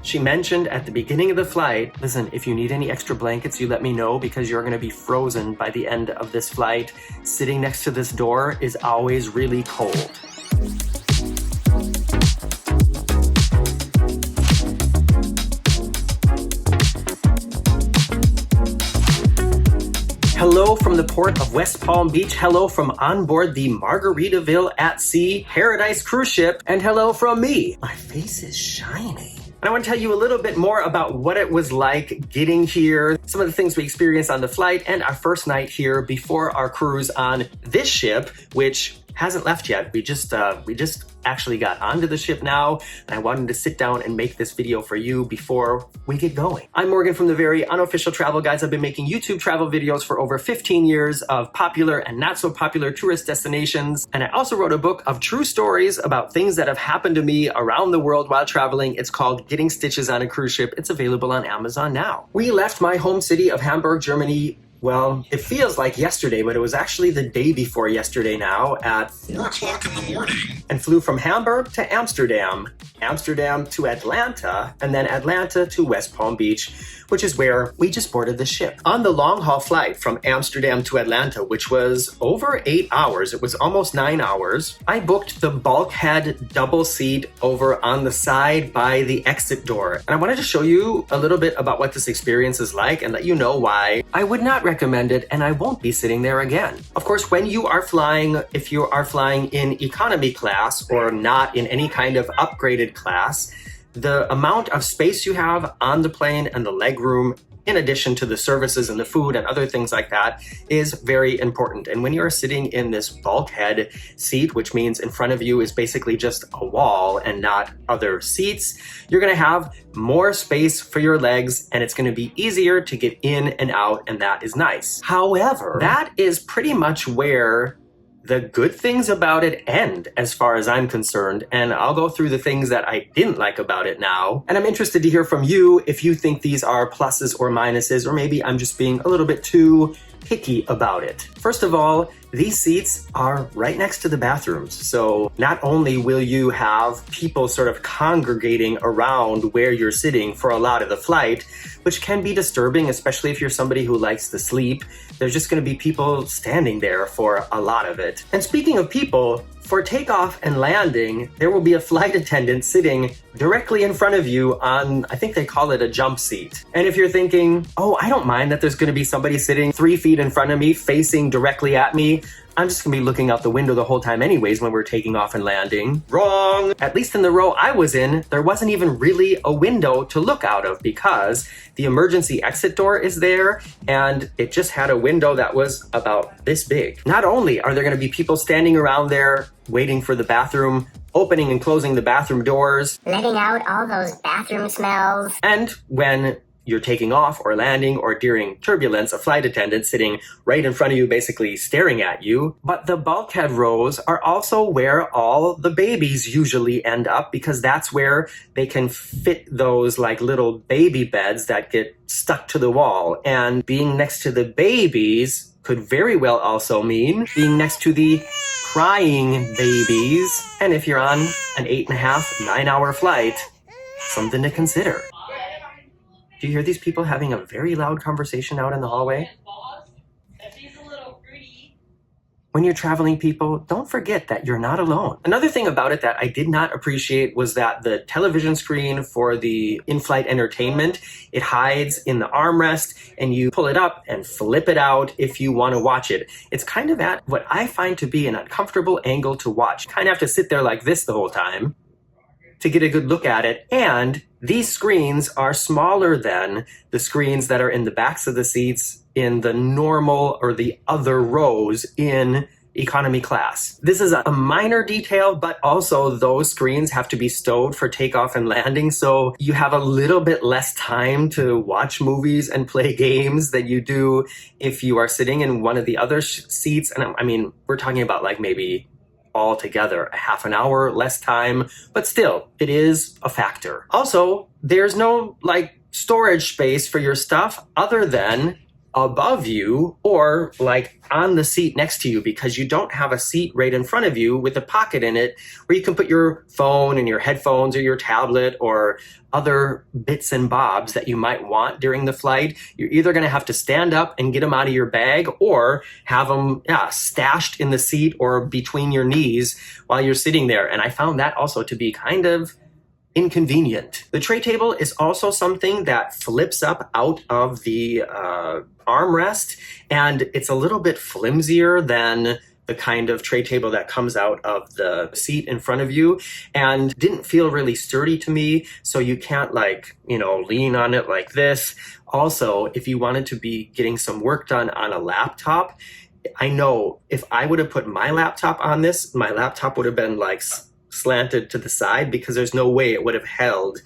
She mentioned at the beginning of the flight, listen, if you need any extra blankets, you let me know because you're gonna be frozen by the end of this flight. Sitting next to this door is always really cold. Hello from the port of West Palm Beach. Hello from on board the Margaritaville at Sea Paradise cruise ship. And hello from me. My face is shiny. And I want to tell you a little bit more about what it was like getting here, some of the things we experienced on the flight, and our first night here before our cruise on this ship, which hasn't left yet. We just actually got onto the ship now, and I wanted to sit down and make this video for you before we get going. I'm Morgan from the Very Unofficial Travel Guides. I've been making YouTube travel videos for over 15 years of popular and not so popular tourist destinations. And I also wrote a book of true stories about things that have happened to me around the world while traveling. It's called Getting Stitches on a Cruise Ship. It's available on Amazon now. We left my home city of Hamburg, Germany. Well, it feels like yesterday, but it was actually the day before yesterday now at 4 o'clock in the morning. And flew from Hamburg to Amsterdam, Amsterdam to Atlanta, and then Atlanta to West Palm Beach, which is where we just boarded the ship. On the long-haul flight from Amsterdam to Atlanta, which was over 8 hours, it was almost 9 hours, I booked the Bulkhead double seat over on the side by the exit door. And I wanted to show you a little bit about what this experience is like and let you know why I would not recommend it and I won't be sitting there again. Of course, when you are flying, if you are flying in economy class or not in any kind of upgraded class, the amount of space you have on the plane and the leg room, in addition to the services and the food and other things like that, is very important. And when you're sitting in this bulkhead seat, which means in front of you is basically just a wall and not other seats, you're gonna have more space for your legs and it's gonna be easier to get in and out, and that is nice. However, that is pretty much where the good things about it end, as far as I'm concerned, and I'll go through the things that I didn't like about it now. And I'm interested to hear from you if you think these are pluses or minuses, or maybe I'm just being a little bit too picky about it. First of all, these seats are right next to the bathrooms. So not only will you have people sort of congregating around where you're sitting for a lot of the flight, which can be disturbing, especially if you're somebody who likes to sleep. There's just going to be people standing there for a lot of it. And speaking of people, for takeoff and landing, there will be a flight attendant sitting directly in front of you on, I think they call it a jump seat. And if you're thinking, oh, I don't mind that there's going to be somebody sitting 3 feet in front of me, facing directly at me, I'm just gonna be looking out the window the whole time anyways when we're taking off and landing. Wrong! At least in the row I was in, there wasn't even really a window to look out of because the emergency exit door is there and it just had a window that was about this big. Not only are there gonna be people standing around there waiting for the bathroom, opening and closing the bathroom doors, letting out all those bathroom smells, and when you're taking off or landing or during turbulence, a flight attendant sitting right in front of you, basically staring at you. But the bulkhead rows are also where all the babies usually end up because that's where they can fit those like little baby beds that get stuck to the wall. And being next to the babies could very well also mean being next to the crying babies. And if you're on an 8.5, 9 hour flight, something to consider. Do you hear these people having a very loud conversation out in the hallway? When you're traveling, people, don't forget that you're not alone. Another thing about it that I did not appreciate was that the television screen for the in-flight entertainment, it hides in the armrest and you pull it up and flip it out if you want to watch it. It's kind of at what I find to be an uncomfortable angle to watch. You kind of have to sit there like this the whole time to get a good look at it. And these screens are smaller than the screens that are in the backs of the seats in the normal or the other rows in economy class. This is a minor detail, but also those screens have to be stowed for takeoff and landing. So you have a little bit less time to watch movies and play games than you do if you are sitting in one of the other seats. And I mean, we're talking about like maybe altogether a half an hour less time, but still it is a factor. Also, there's no like storage space for your stuff other than above you or like on the seat next to you, because you don't have a seat right in front of you with a pocket in it where you can put your phone and your headphones or your tablet or other bits and bobs that you might want during the flight. You're either going to have to stand up and get them out of your bag or have them stashed in the seat or between your knees while you're sitting there. And I found that also to be kind of inconvenient. The tray table is also something that flips up out of the armrest, and it's a little bit flimsier than the kind of tray table that comes out of the seat in front of you, and didn't feel really sturdy to me, so you can't lean on it like this. Also, if you wanted to be getting some work done on a laptop, I know if I would have put my laptop on this, my laptop would have been like slanted to the side, because there's no way it would have held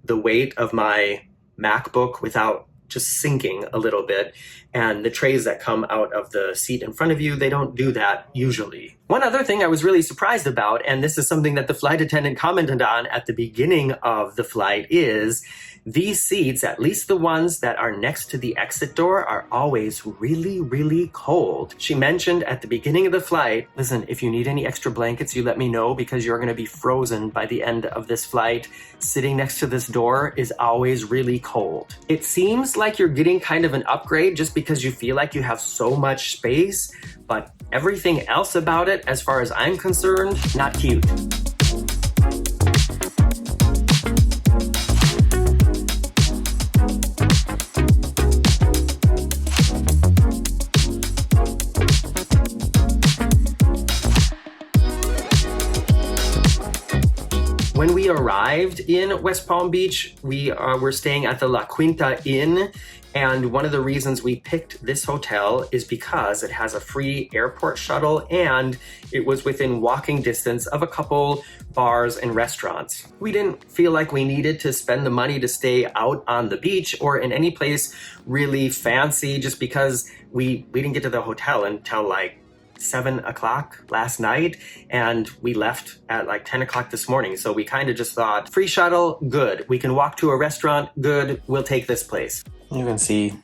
the weight of my MacBook without just sinking a little bit. And the trays that come out of the seat in front of you, they don't do that usually. One other thing I was really surprised about, and this is something that the flight attendant commented on at the beginning of the flight, is these seats, at least the ones that are next to the exit door, are always really, really cold. She mentioned at the beginning of the flight, listen, if you need any extra blankets, you let me know, because you're going to be frozen by the end of this flight. Sitting next to this door is always really cold. It seems like you're getting kind of an upgrade just because you feel like you have so much space, but everything else about it, as far as I'm concerned, not cute. When we arrived in West Palm Beach, we were staying at the La Quinta Inn, and one of the reasons we picked this hotel is because it has a free airport shuttle and it was within walking distance of a couple bars and restaurants. We didn't feel like we needed to spend the money to stay out on the beach or in any place really fancy, just because we didn't get to the hotel until like 7 o'clock last night, and we left at like 10 o'clock this morning. So we kind of just thought, free shuttle, good. We can walk to a restaurant, good. We'll take this place. You can see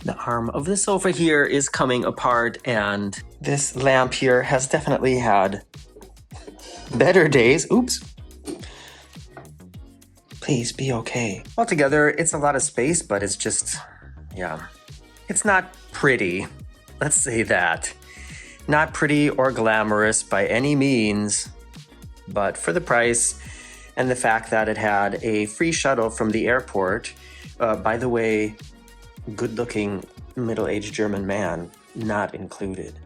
the arm of the sofa here is coming apart, and this lamp here has definitely had better days. Oops. Please be okay. Altogether, it's a lot of space, but it's just, it's not pretty. Let's say that. Not pretty or glamorous by any means, but for the price and the fact that it had a free shuttle from the airport, by the way, good-looking middle-aged German man, not included.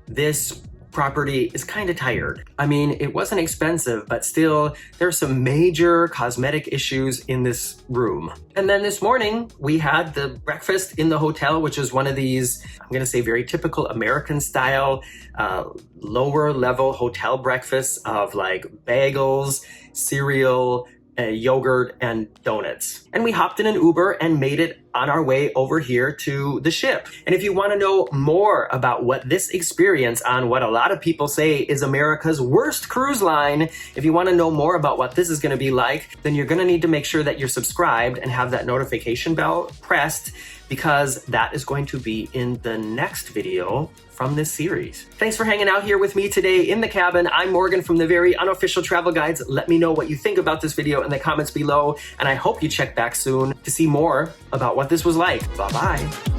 This property is kind of tired. I mean, it wasn't expensive, but still, there's some major cosmetic issues in this room. And then this morning, we had the breakfast in the hotel, which is one of these, I'm gonna say very typical American style, lower level hotel breakfasts of like bagels, cereal, yogurt, and donuts. And we hopped in an Uber and made it on our way over here to the ship. And if you want to know more about what this experience on what a lot of people say is America's worst cruise line, if you want to know more about what this is going to be like, then you're going to need to make sure that you're subscribed and have that notification bell pressed, because that is going to be in the next video from this series. Thanks for hanging out here with me today in the cabin. I'm Morgan from the Very Unofficial Travel Guides. Let me know what you think about this video in the comments below, and I hope you check back soon to see more about what this was like. Bye-bye.